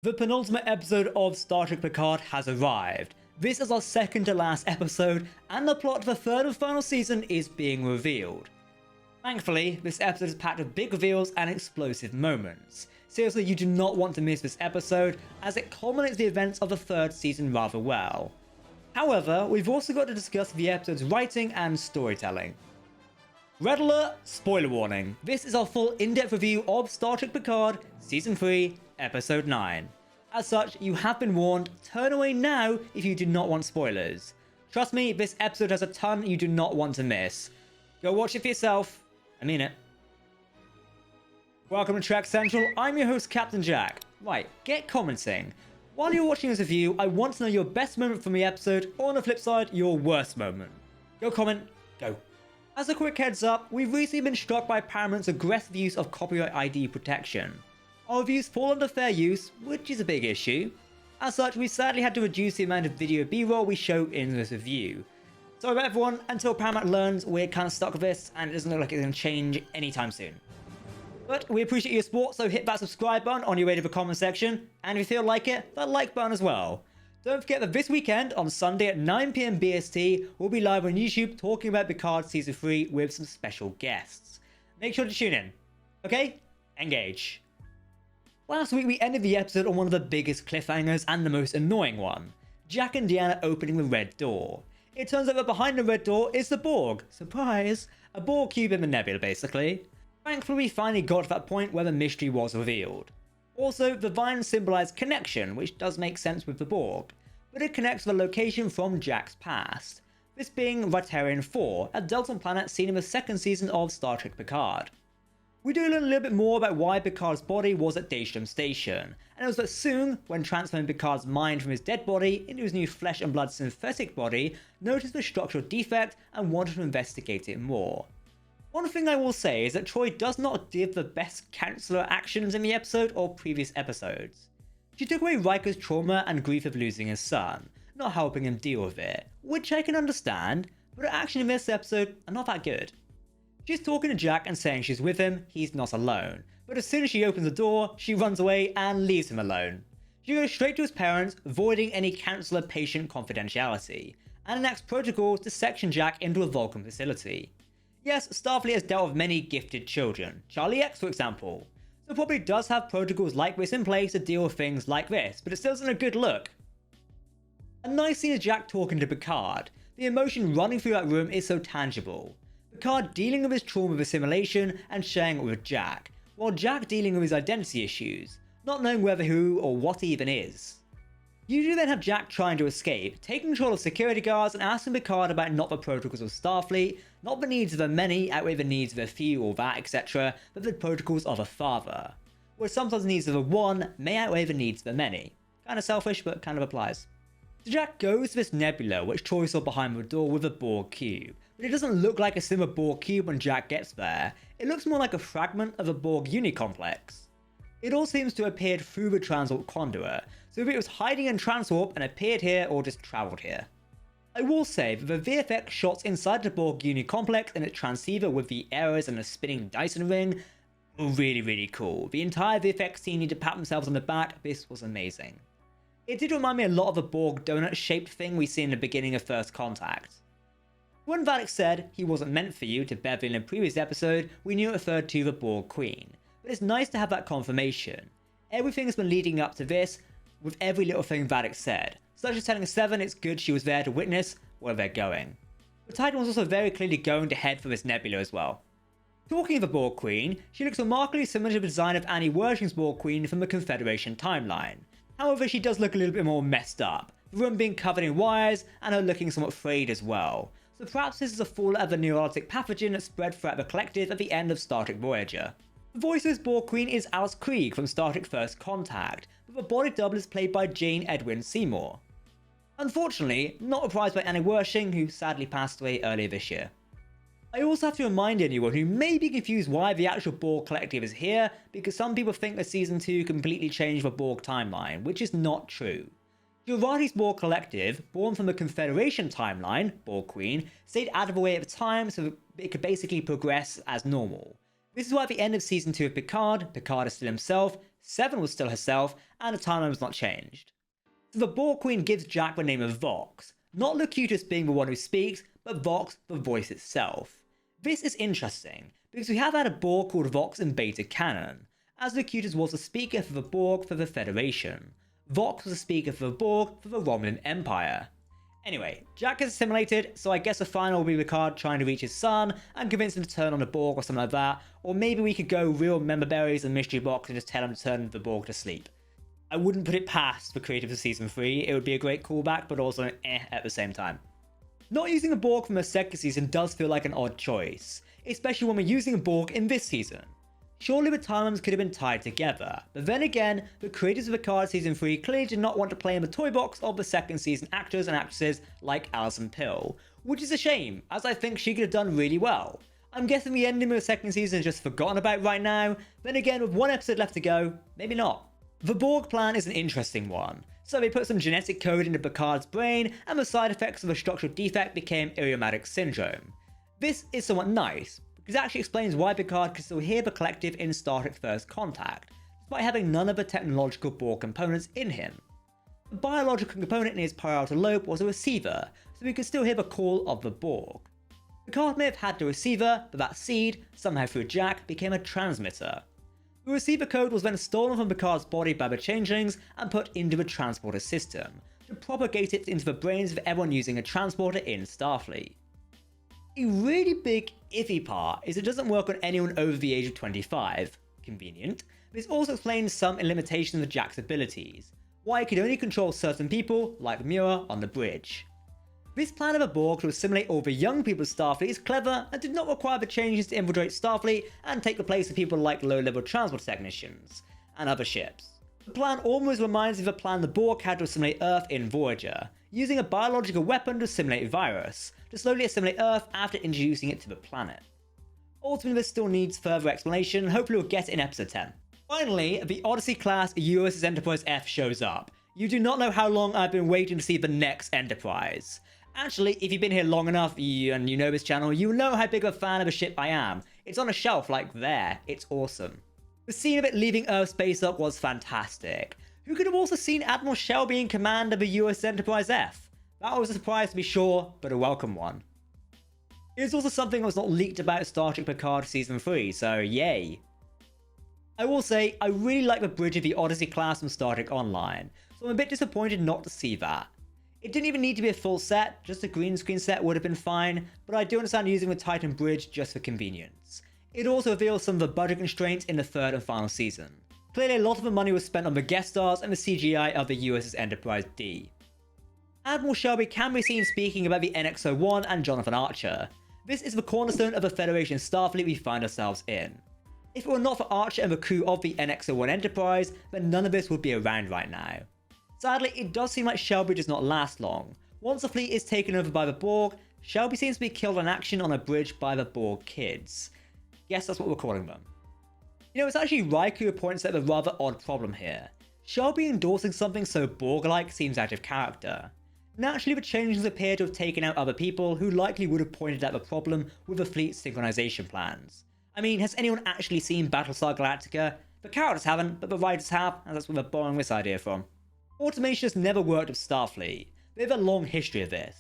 The penultimate episode of Star Trek Picard has arrived. This is our second to last episode, and the plot for the third and final season is being revealed. Thankfully, this episode is packed with big reveals and explosive moments. Seriously, you do not want to miss this episode, as it culminates the events of the third season rather well. However, we've also got to discuss the episode's writing and storytelling. Red alert, spoiler warning. This is our full in-depth review of Star Trek Picard, Season 3, Episode 9. As such, you have been warned, turn away now if you do not want spoilers. Trust me, this episode has a ton you do not want to miss. Go watch it for yourself. I mean it. Welcome to Trek Central, I'm your host Captain Jack. Right, get commenting. While you're watching this review, I want to know your best moment from the episode, or on the flip side, your worst moment. Go comment, go. As a quick heads up, we've recently been struck by Paramount's aggressive use of copyright ID protection. Our reviews fall under fair use, which is a big issue. As such, we sadly had to reduce the amount of video B-roll we show in this review. Sorry about everyone, until Paramount learns we're kind of stuck with this, and it doesn't look like it's going to change anytime soon. But we appreciate your support, so hit that subscribe button on your way to the comment section, and if you feel like it, that like button as well. Don't forget that this weekend, on Sunday at 9 PM BST, we'll be live on YouTube talking about Picard Season 3 with some special guests. Make sure to tune in. Okay? Engage. Last week we ended the episode on one of the biggest cliffhangers and the most annoying one. Jack and Deanna opening the red door. It turns out that behind the red door is the Borg. Surprise! A Borg cube in the nebula basically. Thankfully we finally got to that point where the mystery was revealed. Also, the vines symbolise connection, which does make sense with the Borg, but it connects to the location from Jack's past, this being Rytarian 4, a Delton planet seen in the second season of Star Trek Picard. We do learn a little bit more about why Picard's body was at Daystrom Station, and it was that soon, when transferring Picard's mind from his dead body into his new flesh and blood synthetic body, noticed the structural defect and wanted to investigate it more. One thing I will say is that Troy does not give the best counselor actions in the episode or previous episodes. She took away Riker's trauma and grief of losing his son, not helping him deal with it, which I can understand, but her actions in this episode are not that good. She's talking to Jack and saying she's with him, he's not alone, but as soon as she opens the door, she runs away and leaves him alone. She goes straight to his parents, avoiding any counselor-patient confidentiality, and enacts protocols to section Jack into a Vulcan facility. Yes, Starfleet has dealt with many gifted children, Charlie X for example, so probably does have protocols like this in place to deal with things like this, but it still isn't a good look. A nice scene of Jack talking to Picard. The emotion running through that room is so tangible. Picard dealing with his trauma of assimilation and sharing it with Jack, while Jack dealing with his identity issues, not knowing whether who or what he even is. You do then have Jack trying to escape, taking control of security guards and asking Picard about not the protocols of Starfleet, not the needs of the many outweigh the needs of a few or that etc, but the protocols of a father, where sometimes the needs of the one may outweigh the needs of the many. Kinda selfish, but kind of applies. So Jack goes to this nebula which Troy saw behind the door with a Borg cube, but it doesn't look like a similar Borg cube when Jack gets there, it looks more like a fragment of a Borg unicomplex. It all seems to have appeared through the transwarp conduit, so if it was hiding in transwarp and appeared here or just travelled here. I will say that the VFX shots inside the Borg unicomplex and its transceiver with the arrows and the spinning Dyson ring were really cool. The entire VFX team need to pat themselves on the back, this was amazing. It did remind me a lot of the Borg donut shaped thing we see in the beginning of First Contact. When Vadic said he wasn't meant for you to Beverly in a previous episode, we knew it referred to the Borg Queen, but it's nice to have that confirmation. Everything has been leading up to this, with every little thing Vadic said, such as telling Seven it's good she was there to witness where they're going. The Titan was also very clearly going to head for this nebula as well. Talking of the Borg Queen, she looks remarkably similar to the design of Annie Wershing's Borg Queen from the Confederation timeline. However, she does look a little bit more messed up, the room being covered in wires and her looking somewhat frayed as well, so perhaps this is a fallout of the neurotic pathogen that spread throughout the collective at the end of Star Trek Voyager. The voice of this Borg Queen is Alice Krieg from Star Trek First Contact, but the body double is played by Jane Edwin Seymour. Unfortunately, not reprised by Annie Wershing, who sadly passed away earlier this year. I also have to remind anyone who may be confused why the actual Borg Collective is here, because some people think that Season 2 completely changed the Borg timeline, which is not true. Jurati's Borg Collective, born from the Confederation timeline, Borg Queen, stayed out of the way at the time so it could basically progress as normal. This is why at the end of Season 2 of Picard, Picard is still himself, Seven was still herself, and the timeline was not changed. So the Borg Queen gives Jack the name of Vox, not Locutus being the one who speaks, but Vox, the voice itself. This is interesting, because we have had a Borg called Vox in beta canon, as Locutus was the speaker for the Borg for the Federation. Vox was the speaker for the Borg for the Romulan Empire. Anyway, Jack is assimilated, so I guess the final will be Picard trying to reach his son and convince him to turn on the Borg or something like that, or maybe we could go real member berries and mystery box and just tell him to turn the Borg to sleep. I wouldn't put it past the creators of Season 3, it would be a great callback, but also at the same time. Not using a Borg from a second season does feel like an odd choice, especially when we're using a Borg in this season. Surely the timelines could have been tied together, but then again, the creators of Picard Season 3 clearly did not want to play in the toy box of the second season actors and actresses like Alison Pill, which is a shame, as I think she could have done really well. I'm guessing the ending of the second season is just forgotten about right now, then again with one episode left to go, maybe not. The Borg Plan is an interesting one. So they put some genetic code into Picard's brain, and the side effects of a structural defect became idiomatic syndrome. This is somewhat nice, because it actually explains why Picard could still hear the collective in Star Trek First Contact, despite having none of the technological Borg components in him. The biological component in his parietal lobe was a receiver, so he could still hear the call of the Borg. Picard may have had the receiver, but that seed, somehow through Jack, became a transmitter. The receiver code was then stolen from Picard's body by the changelings and put into the transporter system, to propagate it into the brains of everyone using a transporter in Starfleet. A really big iffy part is it doesn't work on anyone over the age of 25, convenient, but this also explains some limitations of Jack's abilities, why he could only control certain people, like Mira, on the bridge. This plan of a Borg to assimilate all the young people of Starfleet is clever and did not require the changes to infiltrate Starfleet and take the place of people like low-level transport technicians and other ships. The plan almost reminds me of the plan the Borg had to assimilate Earth in Voyager, using a biological weapon to assimilate virus, to slowly assimilate Earth after introducing it to the planet. Ultimately, this still needs further explanation, and hopefully we'll get it in episode 10. Finally, the Odyssey class USS Enterprise-F shows up. You do not know how long I've been waiting to see the next Enterprise. Actually, if you've been here long enough and you know this channel, you know how big of a fan of a ship I am. It's on a shelf like there. It's awesome. The scene of it leaving Earth Space Dock was fantastic. Who could have also seen Admiral Shelby in command of the USS Enterprise-F? That was a surprise to be sure, but a welcome one. It was also something that was not leaked about Star Trek Picard Season 3, so yay. I will say, I really like the bridge of the Odyssey class from Star Trek Online, so I'm a bit disappointed not to see that. It didn't even need to be a full set, just a green screen set would have been fine, but I do understand using the Titan bridge just for convenience. It also reveals some of the budget constraints in the third and final season. Clearly a lot of the money was spent on the guest stars and the CGI of the USS Enterprise-D. Admiral Shelby can be seen speaking about the NX-01 and Jonathan Archer. This is the cornerstone of the Federation Starfleet we find ourselves in. If it were not for Archer and the crew of the NX-01 Enterprise, then none of this would be around right now. Sadly, it does seem like Shelby does not last long. Once the fleet is taken over by the Borg, Shelby seems to be killed in action on a bridge by the Borg kids. Yes, that's what we're calling them. You know, it's actually Riker who points out the rather odd problem here. Shelby endorsing something so Borg-like seems out of character. Naturally, the changelings appear to have taken out other people who likely would have pointed out the problem with the fleet's synchronization plans. I mean, has anyone actually seen Battlestar Galactica? The characters haven't, but the writers have, and that's where they're borrowing this idea from. Automation has never worked with Starfleet. They have a long history of this.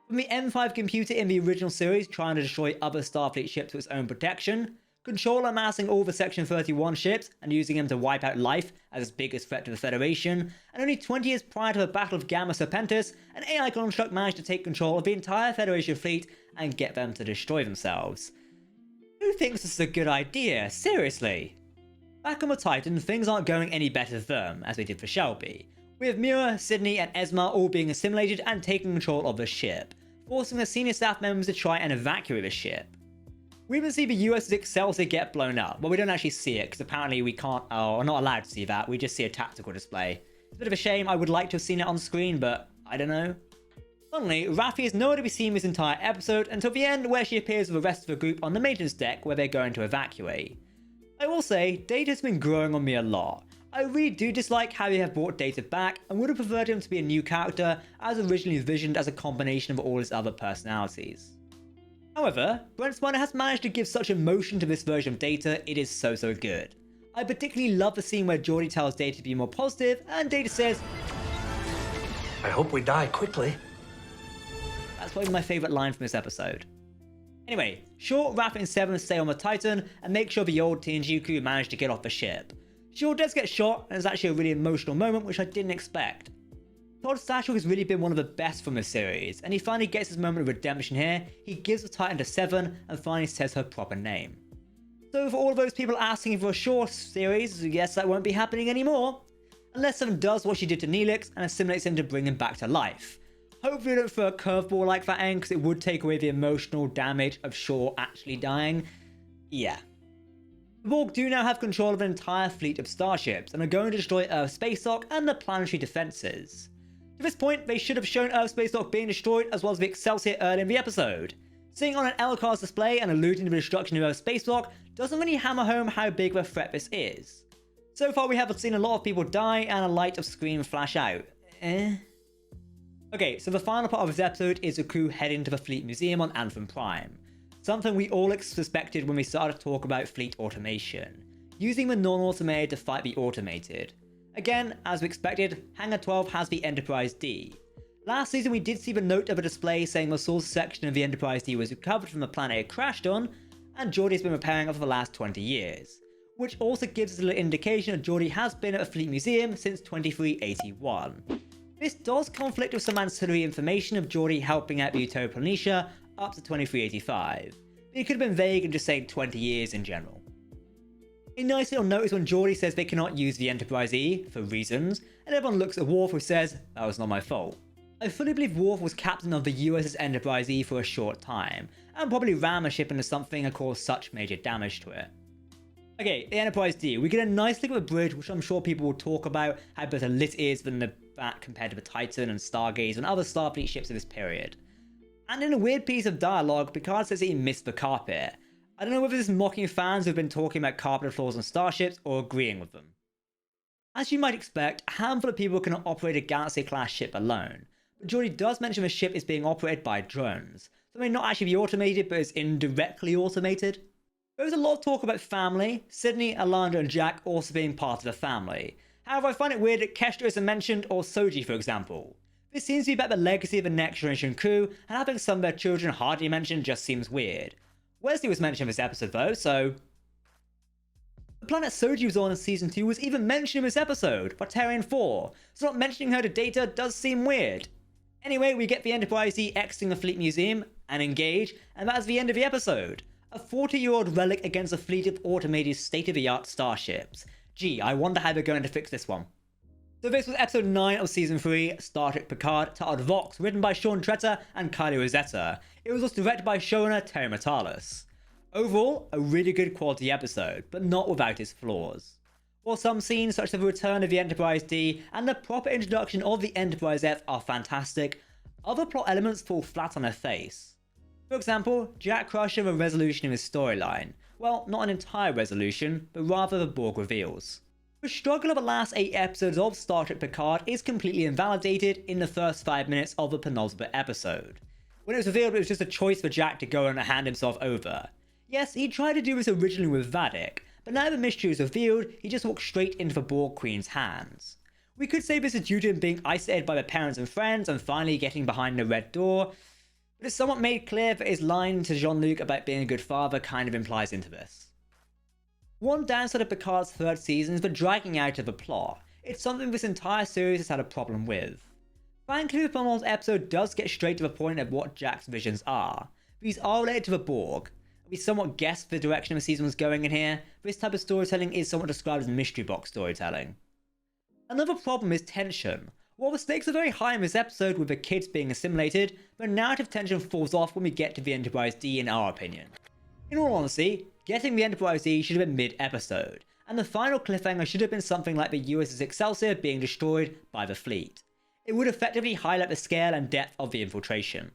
From the M5 computer in the original series trying to destroy other Starfleet ships for its own protection, Control amassing all the Section 31 ships and using them to wipe out life as its biggest threat to the Federation, and only 20 years prior to the Battle of Gamma Serpentis, an AI construct managed to take control of the entire Federation fleet and get them to destroy themselves. Who thinks this is a good idea? Seriously? Back on the Titan, things aren't going any better for them, as they did for Shelby, with Mira, Sydney and Esma all being assimilated and taking control of the ship, forcing the senior staff members to try and evacuate the ship. We even see the USS Excelsior get blown up, but we don't actually see it because apparently we can't, or are not allowed to see that, we just see a tactical display. It's a bit of a shame, I would like to have seen it on screen, but I don't know. Suddenly, Raffi is nowhere to be seen this entire episode until the end where she appears with the rest of the group on the maintenance deck where they're going to evacuate. I will say, Data's been growing on me a lot. I really do dislike how they have brought Data back and would have preferred him to be a new character as originally envisioned as a combination of all his other personalities. However, Brent Spiner has managed to give such emotion to this version of Data, it is so good. I particularly love the scene where Geordi tells Data to be more positive, and Data says, I hope we die quickly. That's probably my favourite line from this episode. Anyway, Shaw, Raph and Seven stay on the Titan and make sure the old TNG crew manage to get off the ship. Shaw does get shot, and it's actually a really emotional moment which I didn't expect. Todd Satchel has really been one of the best from this series, and he finally gets his moment of redemption here. He gives the Titan to Seven and finally says her proper name. So for all of those people asking for a Shaw series, yes, that won't be happening anymore. Unless Seven does what she did to Neelix and assimilates him to bring him back to life. Hopefully they don't throw a curveball like that in, because it would take away the emotional damage of Shaw actually dying. Yeah. The Borg do now have control of an entire fleet of starships and are going to destroy Earth's space dock and the planetary defences. To this point, they should have shown Earth's space dock being destroyed as well as the Excelsior early in the episode. Seeing on an LCAR's display and alluding to the destruction of Earth's space dock doesn't really hammer home how big of a threat this is. So far we have seen a lot of people die and a light of screen flash out. Okay, so the final part of this episode is the crew heading to the Fleet Museum on Anthem Prime. Something we all suspected when we started to talk about fleet automation. Using the non-automated to fight the automated. Again, as we expected, Hangar 12 has the Enterprise-D. Last season we did see the note of a display saying the source section of the Enterprise-D was recovered from the planet it crashed on, and Geordi has been repairing it for the last 20 years. Which also gives us a little indication that Geordi has been at the Fleet Museum since 2381. This does conflict with some ancillary information of Geordi helping out the Utopia Planitia up to 2385, but it could have been vague and just saying 20 years in general. A nice little note is when Geordi says they cannot use the Enterprise-E for reasons, and everyone looks at Worf who says, that was not my fault. I fully believe Worf was captain of the USS Enterprise-E for a short time, and probably ran the ship into something and caused such major damage to it. Okay, the Enterprise-D, we get a nice look at the bridge, which I'm sure people will talk about how better lit it is than the Bat compared to the Titan and Stargaze and other Starfleet ships of this period. And in a weird piece of dialogue, Picard says that he missed the carpet. I don't know whether this is mocking fans who've been talking about carpet floors on starships or agreeing with them. As you might expect, a handful of people cannot operate a Galaxy-class ship alone, but Geordi does mention the ship is being operated by drones, so they may not actually be automated but is indirectly automated. There's a lot of talk about family, Sydney, Alanda and Jack also being part of the family. However, I find it weird that Kestra isn't mentioned, or Soji for example. This seems to be about the legacy of the next generation crew, and having some of their children hardly mentioned just seems weird. Wesley was mentioned in this episode though, so... The planet Soji was on in Season 2 was even mentioned in this episode, Batarian 4, so not mentioning her to Data does seem weird. Anyway, we get the Enterprise-D exiting the Fleet Museum, and engage, and that is the end of the episode. A 40-year-old relic against a fleet of automated state-of-the-art starships. Gee, I wonder how they're going to fix this one. So this was episode 9 of season 3, Star Trek Picard, titled Vox, written by Sean Tretter and Kylie Rosetta. It was also directed by showrunner Terry Matalas. Overall, a really good quality episode, but not without its flaws. While some scenes such as the return of the Enterprise-D and the proper introduction of the Enterprise-F are fantastic, other plot elements fall flat on their face. For example, Jack Crusher and the resolution of his storyline. Well, not an entire resolution, but rather the Borg reveals. The struggle of the last 8 episodes of Star Trek Picard is completely invalidated in the first 5 minutes of the penultimate episode. When it was revealed it was just a choice for Jack to go and hand himself over. Yes, he tried to do this originally with Vadik, but now the mystery is revealed, he just walks straight into the Borg Queen's hands. We could say this is due to him being isolated by the parents and friends and finally getting behind the red door, but it's somewhat made clear that his line to Jean-Luc about being a good father kind of implies into this. One downside of Picard's 3rd season is the dragging out of the plot. It's something this entire series has had a problem with. Thankfully, the penultimate episode does get straight to the point of what Jack's visions are. These are related to the Borg. We somewhat guessed the direction the season was going in here. This type of storytelling is somewhat described as mystery box storytelling. Another problem is tension. While the stakes are very high in this episode with the kids being assimilated, the narrative tension falls off when we get to the Enterprise-D in our opinion. In all honesty, getting the Enterprise-D should have been mid-episode, and the final cliffhanger should have been something like the USS Excelsior being destroyed by the fleet. It would effectively highlight the scale and depth of the infiltration.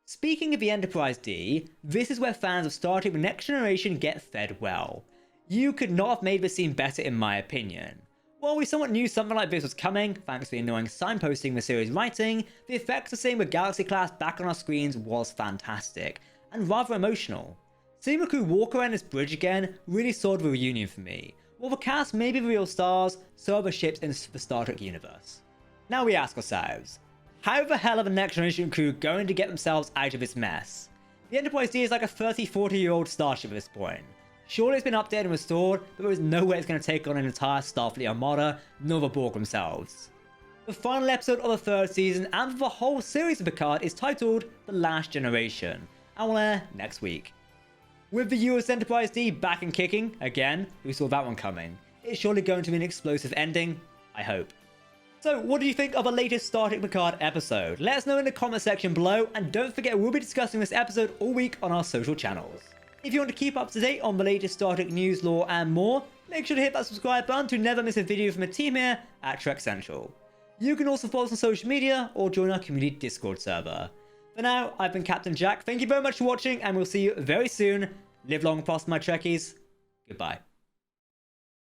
Speaking of the Enterprise-D, this is where fans of Star Trek The Next Generation get fed well. You could not have made this scene better in my opinion. While we somewhat knew something like this was coming, thanks to the annoying signposting the series writing, the effects of seeing the Galaxy class back on our screens was fantastic, and rather emotional. Seeing the crew walk around this bridge again really sold the reunion for me. While the cast may be the real stars, so are the ships in the Star Trek universe. Now we ask ourselves, how the hell are the Next Generation crew going to get themselves out of this mess? The Enterprise-D is like a 30-40-year-old starship at this point. Surely it's been updated and restored, but there is no way it's going to take on an entire Starfleet armada, nor the Borg themselves. The final episode of the 3rd season and for the whole series of Picard is titled The Last Generation, and will air next week. With the USS Enterprise-D back and kicking, again, who saw that one coming, it's surely going to be an explosive ending, I hope. So what do you think of the latest Star Trek Picard episode? Let us know in the comment section below, and don't forget we'll be discussing this episode all week on our social channels. If you want to keep up to date on the latest Star Trek news, lore and more, make sure to hit that subscribe button to never miss a video from the team here at Trek Central. You can also follow us on social media or join our community Discord server. For now, I've been Captain Jack, thank you very much for watching and we'll see you very soon. Live long and prosper my Trekkies, goodbye.